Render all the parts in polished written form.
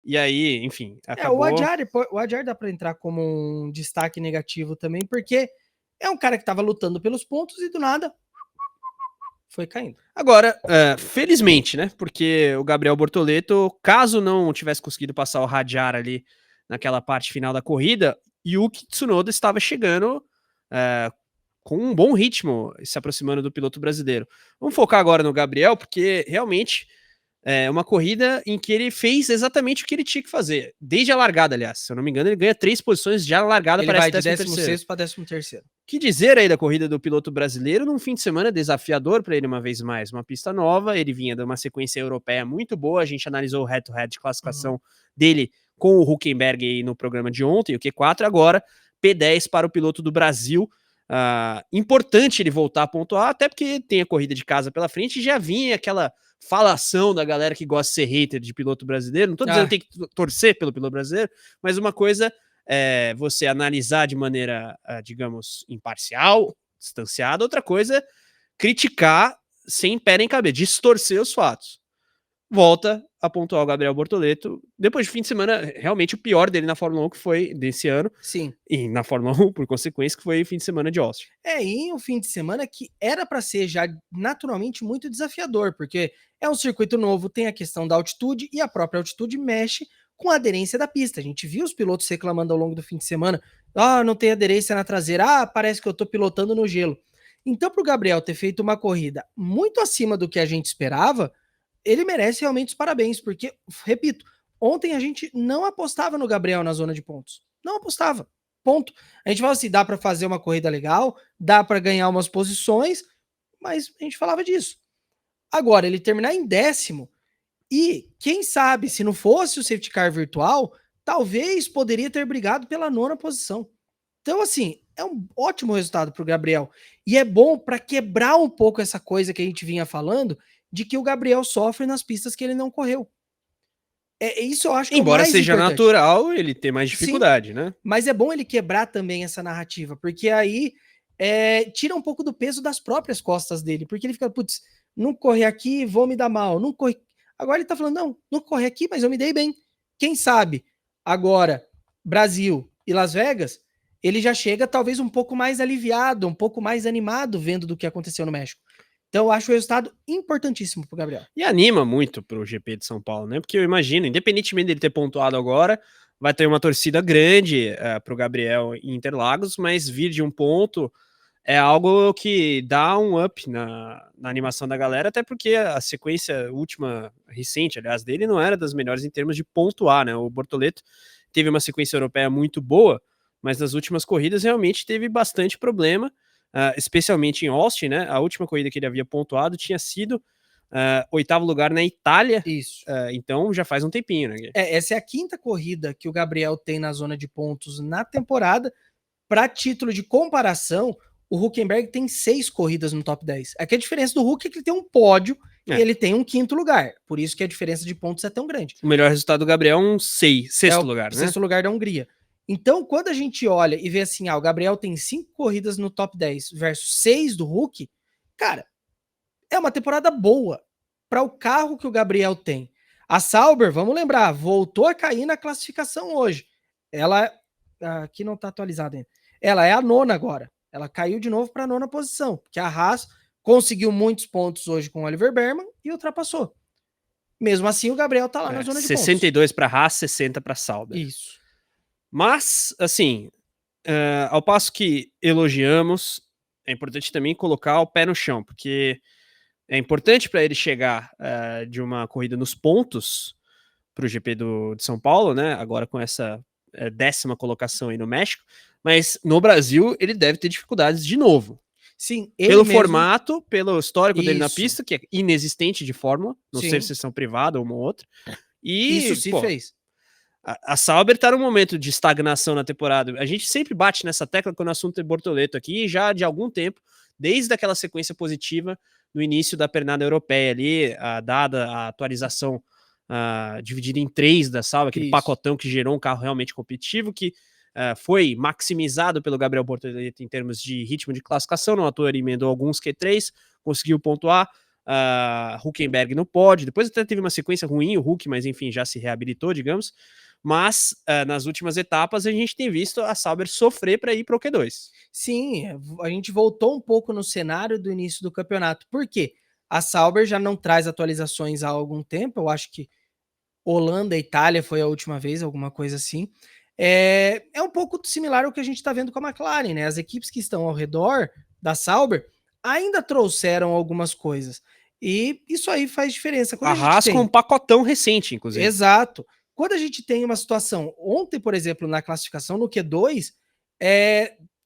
E aí, enfim, O acabou... Adjar dá para entrar como um destaque negativo também, porque é um cara que estava lutando pelos pontos e do nada foi caindo. Agora, felizmente, né? Porque o Gabriel Bortoleto, caso não tivesse conseguido passar o Hadjar ali naquela parte final da corrida, Yuki Tsunoda estava chegando com um bom ritmo, se aproximando do piloto brasileiro. Vamos focar agora no Gabriel, porque realmente é uma corrida em que ele fez exatamente o que ele tinha que fazer. Desde a largada, aliás. Se eu não me engano, ele ganha 3 posições já na largada, Ele parece vai de 13º. 16º para 13º. Que dizer aí da corrida do piloto brasileiro num fim de semana desafiador para ele uma vez mais. Uma pista nova, ele vinha de uma sequência europeia muito boa, a gente analisou o head-to-head de classificação dele com o Hülkenberg aí no programa de ontem, o Q4, agora P10 para o piloto do Brasil. Importante ele voltar a pontuar, até porque tem a corrida de casa pela frente e já vinha aquela falação da galera que gosta de ser hater de piloto brasileiro. Não tô dizendo que tem que torcer pelo piloto brasileiro, mas uma coisa você analisar de maneira, digamos, imparcial, distanciada. Outra coisa, criticar sem pé nem cabeça, distorcer os fatos. Volta a pontuar o Gabriel Bortoleto, depois de fim de semana, realmente o pior dele na Fórmula 1, que foi desse ano. Sim. E na Fórmula 1, por consequência, que foi fim de semana de Austin. E um fim de semana que era para ser já naturalmente muito desafiador, porque é um circuito novo, tem a questão da altitude e a própria altitude mexe com a aderência da pista. A gente viu os pilotos reclamando ao longo do fim de semana: não tem aderência na traseira, parece que eu tô pilotando no gelo. Então, para o Gabriel ter feito uma corrida muito acima do que a gente esperava, ele merece realmente os parabéns, porque, repito, ontem a gente não apostava no Gabriel na zona de pontos. Não apostava. Ponto. A gente falava assim, dá para fazer uma corrida legal, dá para ganhar umas posições, mas a gente falava disso. Agora, ele terminar em 10º, e quem sabe, se não fosse o safety car virtual, talvez poderia ter brigado pela 9ª posição. Então, assim, é um ótimo resultado para o Gabriel. E é bom para quebrar um pouco essa coisa que a gente vinha falando, de que o Gabriel sofre nas pistas que ele não correu. Isso eu acho que Embora é o mais seja importante. natural ele ter mais dificuldade, Sim, né? Mas é bom ele quebrar também essa narrativa, porque aí tira um pouco do peso das próprias costas dele, porque ele fica, putz, não correr aqui, vou me dar mal, não correr. Agora ele tá falando, não correr aqui, mas eu me dei bem. Quem sabe agora, Brasil e Las Vegas, ele já chega talvez um pouco mais aliviado, um pouco mais animado vendo do que aconteceu no México. Então eu acho o resultado importantíssimo pro Gabriel. E anima muito pro GP de São Paulo, né? Porque eu imagino, independentemente dele ter pontuado agora, vai ter uma torcida grande pro Gabriel em Interlagos, mas vir de um ponto é algo que dá um up na animação da galera, até porque a sequência última, recente, aliás, dele não era das melhores em termos de pontuar, né? O Bortoleto teve uma sequência europeia muito boa, mas nas últimas corridas realmente teve bastante problema, especialmente em Austin, né? A última corrida que ele havia pontuado tinha sido 8º lugar na Itália. Isso. Então já faz um tempinho, né? Essa é a 5ª corrida que o Gabriel tem na zona de pontos na temporada. Para título de comparação, o Hülkenberg tem 6 corridas no top 10. Aqui a diferença do Hulk é que ele tem um pódio e ele tem um 5º lugar. Por isso que a diferença de pontos é tão grande. O melhor resultado do Gabriel é um sexto lugar, né? Sexto lugar da Hungria. Então, quando a gente olha e vê assim, o Gabriel tem 5 corridas no top 10 versus 6 do Hulk, cara, é uma temporada boa para o carro que o Gabriel tem. A Sauber, vamos lembrar, voltou a cair na classificação hoje. Ela, aqui não está atualizada ainda, ela é a 9ª agora. Ela caiu de novo para a 9ª posição, porque a Haas conseguiu muitos pontos hoje com o Oliver Berman e ultrapassou. Mesmo assim, o Gabriel tá lá na zona de pontos. 62 para Haas, 60 para Sauber. Isso. Mas, assim, ao passo que elogiamos, é importante também colocar o pé no chão, porque é importante para ele chegar de uma corrida nos pontos para o GP de São Paulo, né? Agora com essa 10ª colocação aí no México, mas no Brasil ele deve ter dificuldades de novo. Sim, pelo formato, pelo histórico dele na Isso. pista, que é inexistente de Fórmula, não Sim. ser sessão privada ou uma outra. E, Isso se fez. A Sauber tá num momento de estagnação na temporada. A gente sempre bate nessa tecla quando o assunto é Bortoleto aqui, já de algum tempo, desde aquela sequência positiva no início da pernada europeia ali, dada a atualização dividida em 3 da Sauber, aquele pacotão que gerou um carro realmente competitivo, que foi maximizado pelo Gabriel Bortoleto em termos de ritmo de classificação, não à toa ele emendou alguns Q3, conseguiu pontuar, Hülkenberg no pódio, depois até teve uma sequência ruim o Hulk, mas enfim, já se reabilitou, digamos, mas nas últimas etapas a gente tem visto a Sauber sofrer para ir para o Q2. Sim, a gente voltou um pouco no cenário do início do campeonato. Por quê? A Sauber já não traz atualizações há algum tempo, eu acho que Holanda e Itália foi a última vez, alguma coisa assim. É um pouco similar ao que a gente está vendo com a McLaren, né? As equipes que estão ao redor da Sauber ainda trouxeram algumas coisas. E isso aí faz diferença. A Haas com um pacotão recente, inclusive. Exato. Quando a gente tem uma situação, ontem, por exemplo, na classificação no Q2,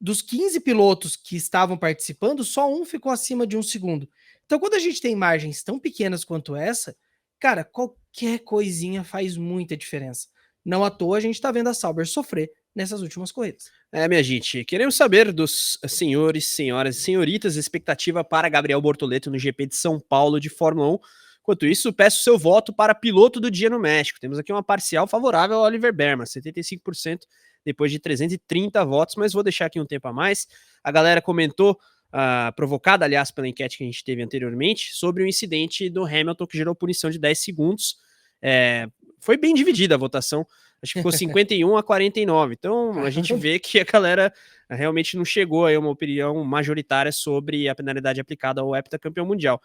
dos 15 pilotos que estavam participando, só um ficou acima de 1 segundo. Então, quando a gente tem margens tão pequenas quanto essa, cara, qualquer coisinha faz muita diferença. Não à toa a gente tá vendo a Sauber sofrer nessas últimas corridas. Minha gente, queremos saber dos senhores, senhoras e senhoritas expectativa para Gabriel Bortoleto no GP de São Paulo de Fórmula 1. Enquanto isso, peço seu voto para piloto do dia no México. Temos aqui uma parcial favorável ao Oliver Berman, 75% depois de 330 votos, mas vou deixar aqui um tempo a mais. A galera comentou, provocada, aliás, pela enquete que a gente teve anteriormente, sobre o incidente do Hamilton que gerou punição de 10 segundos. Foi bem dividida a votação, acho que ficou 51 a 49. Então a gente vê que a galera realmente não chegou a uma opinião majoritária sobre a penalidade aplicada ao heptacampeão mundial.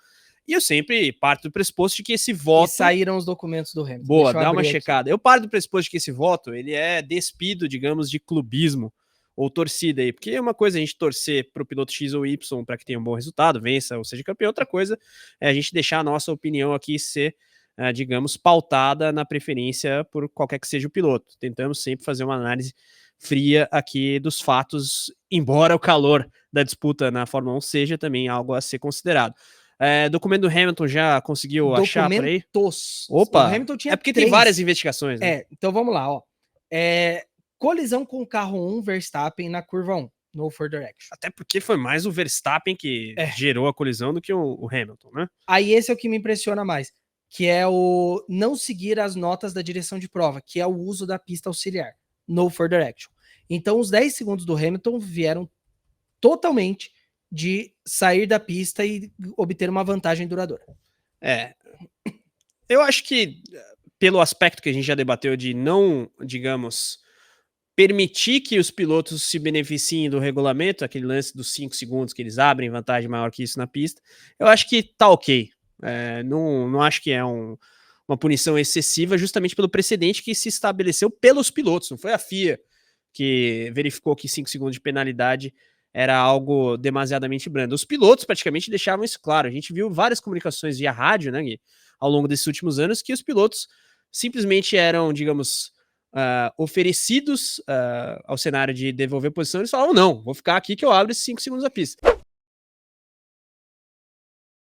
E eu sempre parto do pressuposto de que esse voto... E saíram os documentos do Hamilton. Boa, dá uma checada. Eu parto do pressuposto de que esse voto, ele é despido, digamos, de clubismo ou torcida aí, porque é uma coisa a gente torcer para o piloto X ou Y para que tenha um bom resultado, vença ou seja campeão, outra coisa é a gente deixar a nossa opinião aqui ser, digamos, pautada na preferência por qualquer que seja o piloto. Tentamos sempre fazer uma análise fria aqui dos fatos, embora o calor da disputa na Fórmula 1 seja também algo a ser considerado. Documento do Hamilton já conseguiu achar por aí? Opa, o Hamilton tinha porque tem várias investigações, né? Então vamos lá, ó. Colisão com o carro 1 Verstappen na curva 1, no for direction. Até porque foi mais o Verstappen que gerou a colisão do que o Hamilton, né? Aí esse é o que me impressiona mais, que é o não seguir as notas da direção de prova, que é o uso da pista auxiliar, no for direction. Então os 10 segundos do Hamilton vieram totalmente de sair da pista e obter uma vantagem duradoura. Eu acho que, pelo aspecto que a gente já debateu de não, digamos, permitir que os pilotos se beneficiem do regulamento, aquele lance dos 5 segundos que eles abrem vantagem maior que isso na pista, eu acho que tá ok. Não acho que é uma punição excessiva, justamente pelo precedente que se estabeleceu pelos pilotos, não foi a FIA que verificou que 5 segundos de penalidade era algo demasiadamente brando. Os pilotos praticamente deixavam isso claro. A gente viu várias comunicações via rádio, né, Gui, ao longo desses últimos anos, que os pilotos simplesmente eram, digamos, oferecidos ao cenário de devolver posição. Eles falavam, não, vou ficar aqui que eu abro esses 5 segundos da pista.